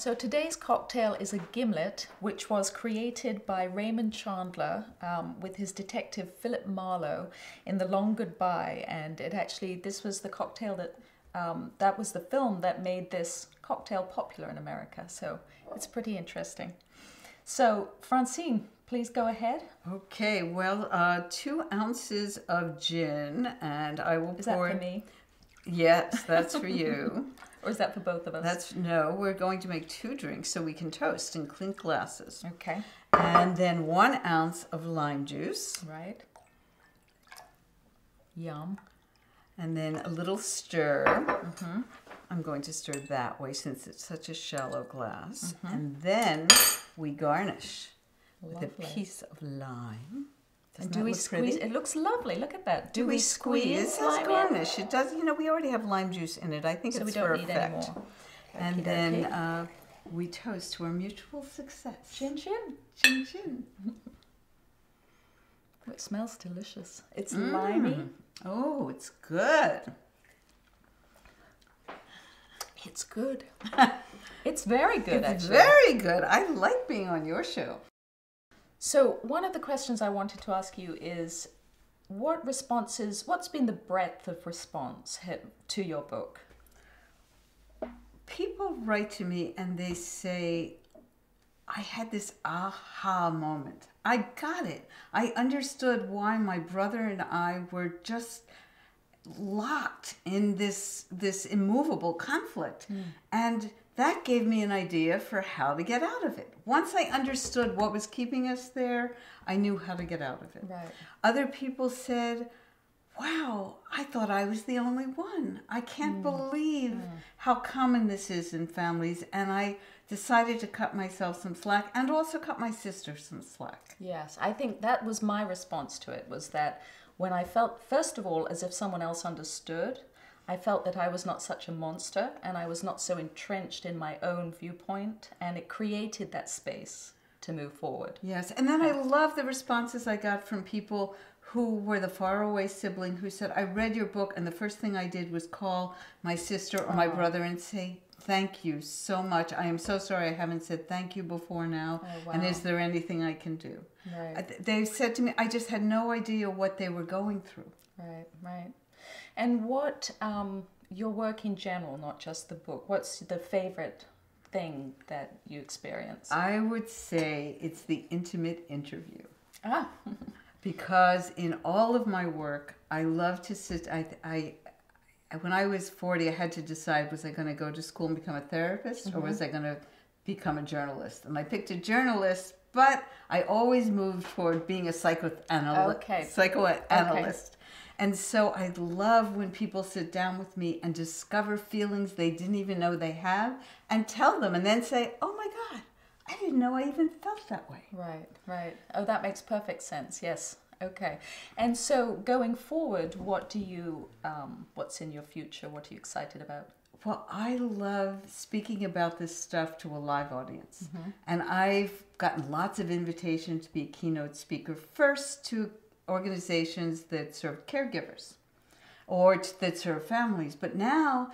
So today's cocktail is a gimlet, which was created by Raymond Chandler with his detective Philip Marlowe in The Long Goodbye. And this was the cocktail that was the film that made this cocktail popular in America. So it's pretty interesting. So Francine, please go ahead. Okay, well, 2 ounces of gin, and I will pour... Is that for me? Yes, that's for you. Or is that for both of us? No, we're going to make 2 drinks so we can toast in clink glasses. Okay. And then 1 ounce of lime juice. Right. Yum. And then a little stir. I'm going to stir that way since it's such a shallow glass. And then we garnish with a piece of lime. And do we squeeze? It looks lovely. Look at that. Do we squeeze lime garnish? It does. You know, we already have lime juice in it. I think it's for effect. So we don't need any more. And then we toast to our mutual success. Chin chin. Chin chin. Oh, it smells delicious. It's limey. Oh, it's good. It's good. It's very good, It's actually. very good. I like being on your show. So one of the questions I wanted to ask you is, what's been the breadth of response to your book? People write to me and they say, I had this aha moment. I got it. I understood why my brother and I were just locked in this immovable conflict. And that gave me an idea for how to get out of it. Once I understood what was keeping us there, I knew how to get out of it. Right. Other people said, wow, I thought I was the only one. I can't believe how common this is in families. And I decided to cut myself some slack and also cut my sister some slack. Yes, I think that was my response to it, was that when I felt, first of all, as if someone else understood, I felt that I was not such a monster and I was not so entrenched in my own viewpoint, and it created that space to move forward. Yes, and then I love the responses I got from people who were the faraway sibling who said, I read your book and the first thing I did was call my sister or my brother and say, thank you so much. I am so sorry I haven't said thank you before now. Oh, wow. And is there anything I can do? Right. They've said to me, I just had no idea what they were going through. Right, right. And what, your work in general, not just the book, what's the favorite thing that you experience? I would say it's the intimate interview. Ah. Because in all of my work, I love to sit, when I was 40, I had to decide, was I going to go to school and become a therapist or was I going to become a journalist? And I picked a journalist, but I always moved toward being a psychoanalyst. Okay. And so I love when people sit down with me and discover feelings they didn't even know they have and tell them and then say, oh my God, I didn't know I even felt that way. Right, right. Oh, that makes perfect sense. Yes. Okay. And so going forward, what's in your future? What are you excited about? Well, I love speaking about this stuff to a live audience. And I've gotten lots of invitations to be a keynote speaker, first to organizations that serve caregivers or that serve families. But now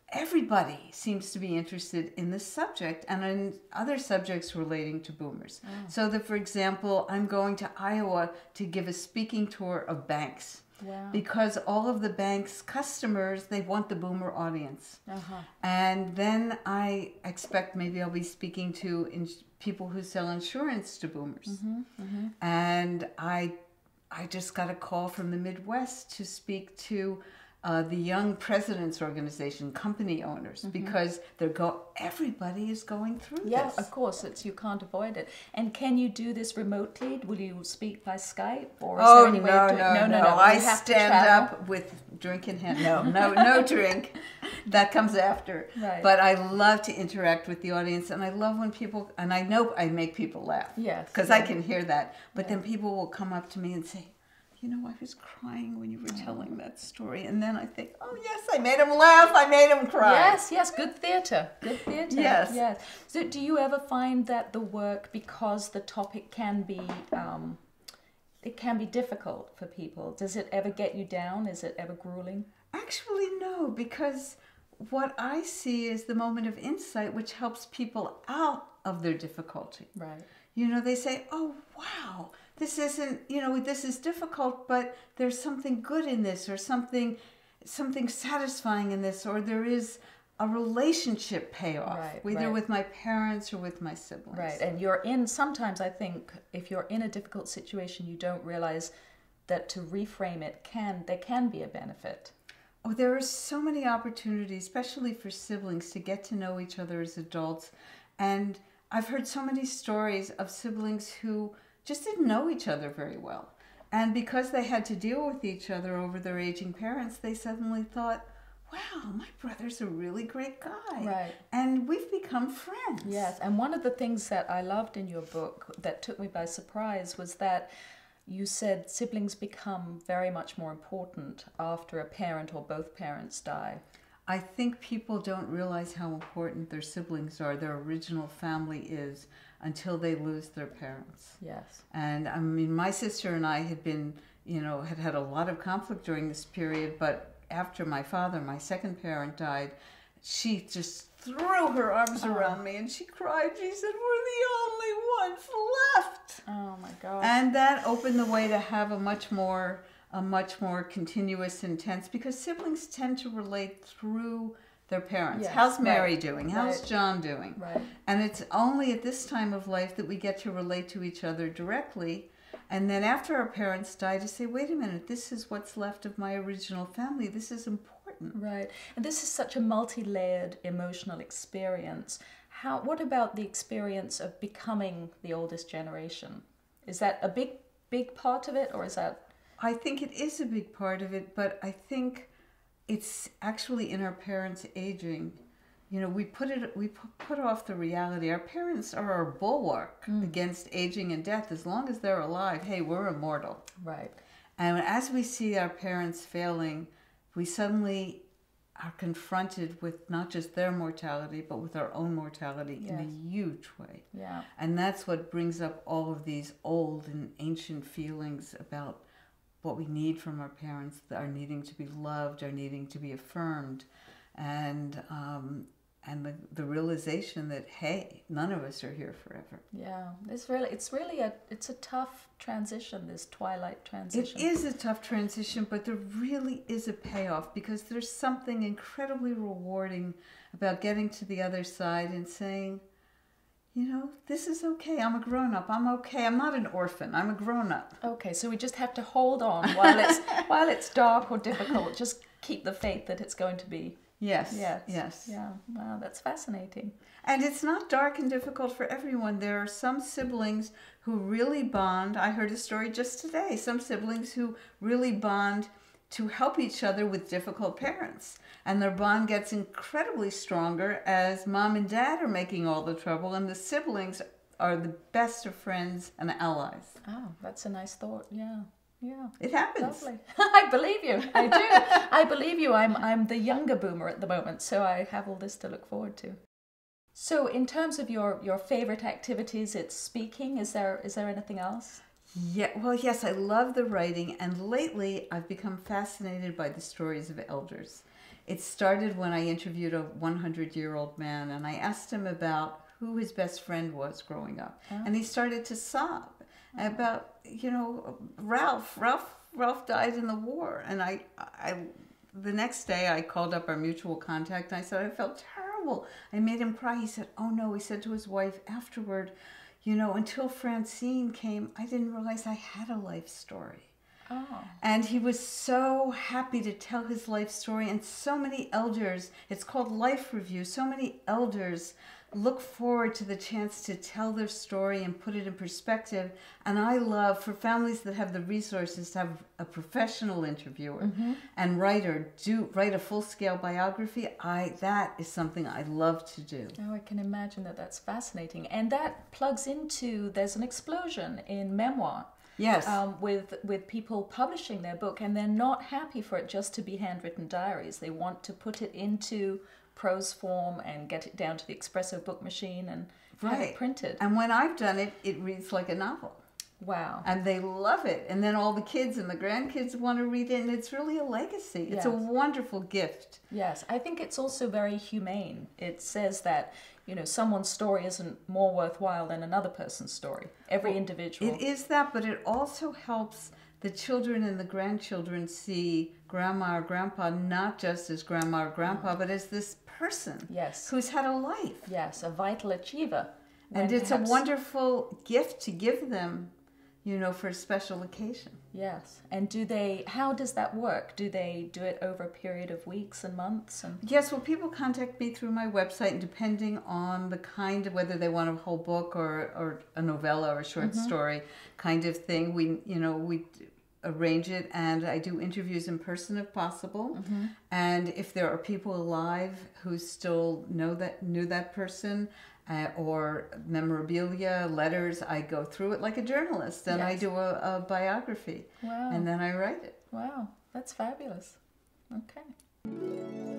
everybody seems to be interested in this subject and in other subjects relating to boomers. So that, for example, I'm going to Iowa to give a speaking tour of banks. Wow. Because all of the bank's customers, they want the boomer audience. And then I expect maybe I'll be speaking to people who sell insurance to boomers. And I just got a call from the Midwest to speak to the Young Presidents Organization, company owners, because everybody is going through this. Yeah, of course, you can't avoid it. And can you do this remotely? Will you speak by Skype, or is there any way of doing it? No. I stand up with drink in hand. No drink. That comes after. Right. But I love to interact with the audience, and I love when people, and I know I make people laugh. Yes. Because I can hear that. But then people will come up to me and say, you know, I was crying when you were telling that story. And then I think, oh, yes, I made him laugh. I made him cry. Yes, good theatre. Good theatre. Yes. So do you ever find that the work, because the topic can be, it can be difficult for people, does it ever get you down? Is it ever grueling? Actually, no, because what I see is the moment of insight, which helps people out of their difficulty. Right. You know, they say, oh, wow, this isn't, you know, this is difficult, but there's something good in this, or something satisfying in this, or there is a relationship payoff, whether with my parents or with my siblings. Right, and sometimes I think if you're in a difficult situation, you don't realize that to reframe it there can be a benefit. Oh, there are so many opportunities, especially for siblings, to get to know each other as adults. And I've heard so many stories of siblings who just didn't know each other very well. And because they had to deal with each other over their aging parents, they suddenly thought, wow, my brother's a really great guy. Right. And we've become friends. Yes, and one of the things that I loved in your book that took me by surprise was that you said siblings become very much more important after a parent or both parents die. I think people don't realize how important their siblings are, their original family is, until they lose their parents. Yes. And I mean, my sister and I had been, you know, had a lot of conflict during this period, but after my father, my second parent, died, she just threw her arms around me and she cried. She said, we're the only ones left. Oh my God. And that opened the way to have a much more continuous, intense, because siblings tend to relate through their parents. Yes, How's Mary doing? How's John doing? Right. And it's only at this time of life that we get to relate to each other directly. And then after our parents die, to say, wait a minute, this is what's left of my original family. This is important. Right. And this is such a multi-layered emotional experience. What about the experience of becoming the oldest generation? Is that a big part of it, or is that... I think it is a big part of it, but I think it's actually in our parents' aging. You know, we put off the reality. Our parents are our bulwark against aging and death. As long as they're alive, hey, we're immortal. Right. And as we see our parents failing, we suddenly are confronted with not just their mortality, but with our own mortality in a huge way. Yeah. And that's what brings up all of these old and ancient feelings about what we need from our parents, our needing to be loved, our needing to be affirmed, and the realization that, hey, none of us are here forever. Yeah, it's really a tough transition, this twilight transition. It is a tough transition, but there really is a payoff, because there's something incredibly rewarding about getting to the other side and saying, you know, this is okay. I'm a grown-up. I'm okay. I'm not an orphan. I'm a grown-up. Okay, so we just have to hold on while it's dark or difficult. Just keep the faith that it's going to be. Yes. Yes. Yeah. Wow, that's fascinating. And it's not dark and difficult for everyone. There are some siblings who really bond. I heard a story just today. Some siblings who really bond to help each other with difficult parents. And their bond gets incredibly stronger as mom and dad are making all the trouble, and the siblings are the best of friends and allies. Oh, that's a nice thought. Yeah. Yeah. It happens. Lovely. I believe you. I do. I believe you. I'm the younger boomer at the moment, so I have all this to look forward to. So in terms of your favorite activities, it's speaking. Is there anything else? Yeah, well, yes, I love the writing, and lately I've become fascinated by the stories of elders. It started when I interviewed a 100-year-old man, and I asked him about who his best friend was growing up. Oh. And he started to sob about, you know, Ralph died in the war. And I the next day I called up our mutual contact, and I said, I felt terrible. I made him cry. He said, oh no, he said to his wife afterward, you know, until Francine came, I didn't realize I had a life story. Oh. And he was so happy to tell his life story, and so many elders, it's called Life Review, so many elders look forward to the chance to tell their story and put it in perspective. And I love, for families that have the resources, to have a professional interviewer and write a full-scale biography. That is something I love to do. Oh, I can imagine that's fascinating. And that plugs into, there's an explosion in memoir. Yes. With people publishing their book, and they're not happy for it just to be handwritten diaries. They want to put it into prose form and get it down to the espresso book machine and have it printed. And when I've done it, it reads like a novel. Wow. And they love it. And then all the kids and the grandkids want to read it, and it's really a legacy. It's a Yes. wonderful gift. Yes, I think it's also very humane. It says that, someone's story isn't more worthwhile than another person's story. Every individual. It is that, but it also helps the children and the grandchildren see grandma or grandpa not just as grandma or grandpa, but as this person Yes. who's had a life. Yes, a vital achiever. And When it's perhaps- a wonderful gift to give them, for a special occasion. Yes. And how does that work? Do they do it over a period of weeks and months? And Yes, well, people contact me through my website, and depending on the kind of, whether they want a whole book or a novella or a short story kind of thing, we arrange it, and I do interviews in person if possible. And if there are people alive who still knew that person, or memorabilia, letters, I go through it like a journalist, and I Yes. do a biography. Wow. And then I write it. Wow, that's fabulous. Okay.